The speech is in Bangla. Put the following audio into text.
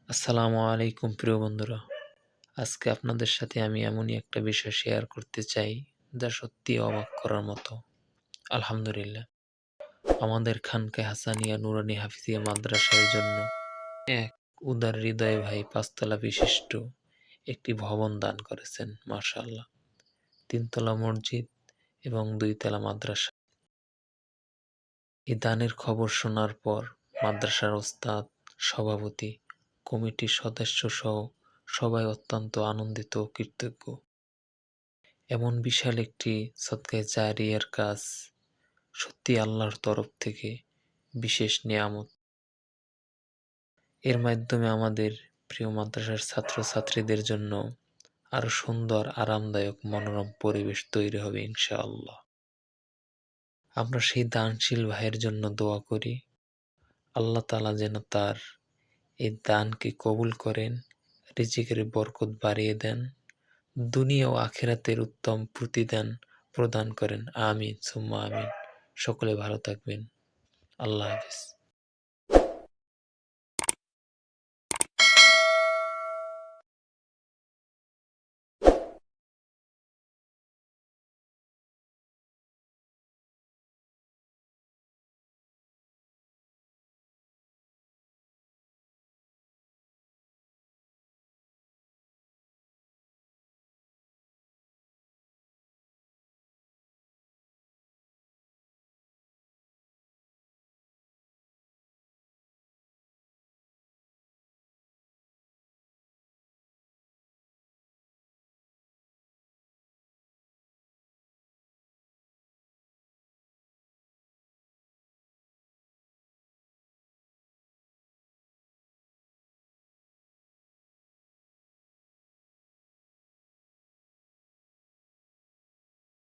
আসসালামু আলাইকুম প্রিয় বন্ধুরা। আজকে আপনাদের সাথে আমি এমনই একটা বিষয় শেয়ার করতে চাই যা সত্যিই অবাক করার মতো। আলহামদুলিল্লাহ, আমাদের খানকায়ে হাসানিয়া নুরানী হাফিজিয়া মাদ্রাসার জন্য এক উদার হৃদয় ভাই ৫ তলা বিশিষ্ট একটি ভবন দান করেছেন। মাশাআল্লাহ, ৩ তলা মসজিদ এবং ২ তলা মাদ্রাসা। এই দানের খবর শোনার পর মাদ্রাসার ওস্তাদ, সভাপতি, কমিটির সদস্যসহ সবাই অত্যন্ত আনন্দিত ও কৃতজ্ঞ। এমন বিশাল একটি সদকায়ে জারিয়ার কাজ সত্যিই আল্লাহর তরফ থেকে বিশেষ নেয়ামত। এর মাধ্যমে আমাদের প্রিয় মাদ্রাসার ছাত্রছাত্রীদের জন্য আরো সুন্দর, আরামদায়ক, মনোরম পরিবেশ তৈরি হবে ইনশাআল্লাহ। আমরা সেই দানশীল ভাইয়ের জন্য দোয়া করি, আল্লাহ তাআলা যেন তার এই দানকে কবুল করেন, রিজিকের বরকত বাড়িয়ে দেন, দুনিয়া ও আখিরাতের উত্তম প্রতিদান প্রদান করেন। আমিন সুম্মা আমিন। সকলে ভালো থাকবেন। আল্লাহ হাফেজ।